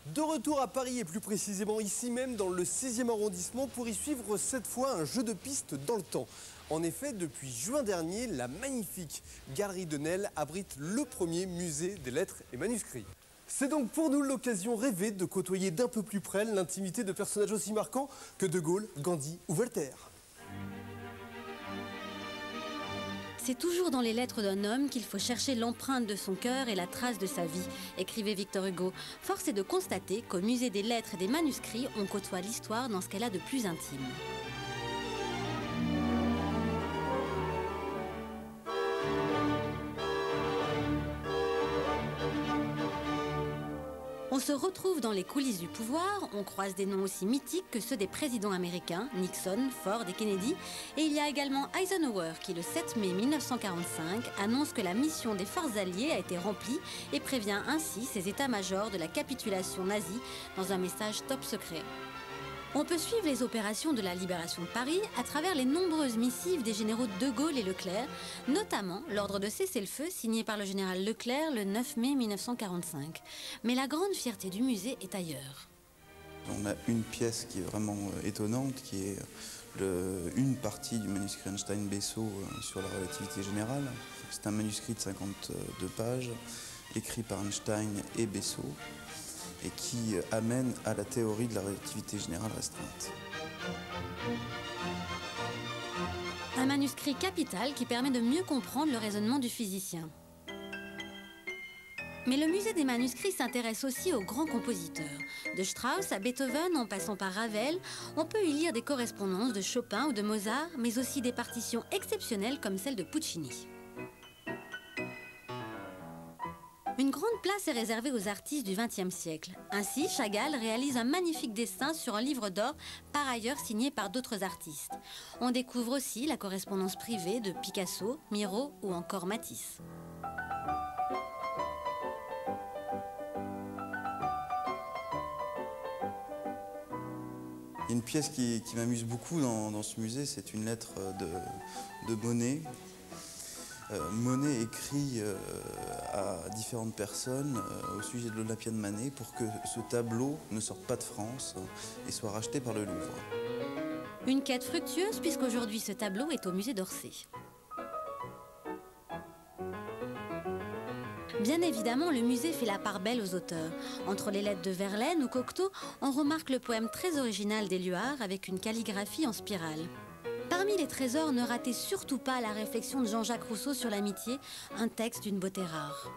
De retour à Paris et plus précisément ici même dans le 6e arrondissement pour y suivre cette fois un jeu de piste dans le temps. En effet, depuis juin dernier, la magnifique Galerie de Nesle abrite le premier musée des lettres et manuscrits. C'est donc pour nous l'occasion rêvée de côtoyer d'un peu plus près l'intimité de personnages aussi marquants que De Gaulle, Gandhi ou Voltaire. C'est toujours dans les lettres d'un homme qu'il faut chercher l'empreinte de son cœur et la trace de sa vie, écrivait Victor Hugo. Force est de constater qu'au musée des lettres et des manuscrits, on côtoie l'histoire dans ce qu'elle a de plus intime. On se retrouve dans les coulisses du pouvoir, on croise des noms aussi mythiques que ceux des présidents américains, Nixon, Ford et Kennedy. Et il y a également Eisenhower qui, le 7 mai 1945, annonce que la mission des forces alliées a été remplie et prévient ainsi ses états-majors de la capitulation nazie dans un message top secret. On peut suivre les opérations de la libération de Paris à travers les nombreuses missives des généraux De Gaulle et Leclerc, notamment l'ordre de cessez-le-feu signé par le général Leclerc le 9 mai 1945. Mais la grande fierté du musée est ailleurs. On a une pièce qui est vraiment étonnante, qui est une partie du manuscrit Einstein-Besseau sur la relativité générale. C'est un manuscrit de 52 pages, écrit par Einstein et Besseau, et qui amène à la théorie de la relativité générale restreinte. Un manuscrit capital qui permet de mieux comprendre le raisonnement du physicien. Mais le musée des manuscrits s'intéresse aussi aux grands compositeurs. De Strauss à Beethoven, en passant par Ravel, on peut y lire des correspondances de Chopin ou de Mozart, mais aussi des partitions exceptionnelles comme celle de Puccini. Une grande place est réservée aux artistes du XXe siècle. Ainsi, Chagall réalise un magnifique dessin sur un livre d'or, par ailleurs signé par d'autres artistes. On découvre aussi la correspondance privée de Picasso, Miro ou encore Matisse. Il y a une pièce qui m'amuse beaucoup dans ce musée, c'est une lettre de Monet. Monet écrit à différentes personnes au sujet de l'Olympia de Manet pour que ce tableau ne sorte pas de France et soit racheté par le Louvre. Une quête fructueuse puisqu'aujourd'hui ce tableau est au musée d'Orsay. Bien évidemment, le musée fait la part belle aux auteurs. Entre les lettres de Verlaine ou Cocteau, on remarque le poème très original d'Éluard avec une calligraphie en spirale. Parmi les trésors, ne ratez surtout pas la réflexion de Jean-Jacques Rousseau sur l'amitié, un texte d'une beauté rare.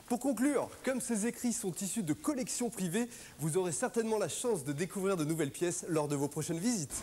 Pour conclure, comme ces écrits sont issus de collections privées, vous aurez certainement la chance de découvrir de nouvelles pièces lors de vos prochaines visites.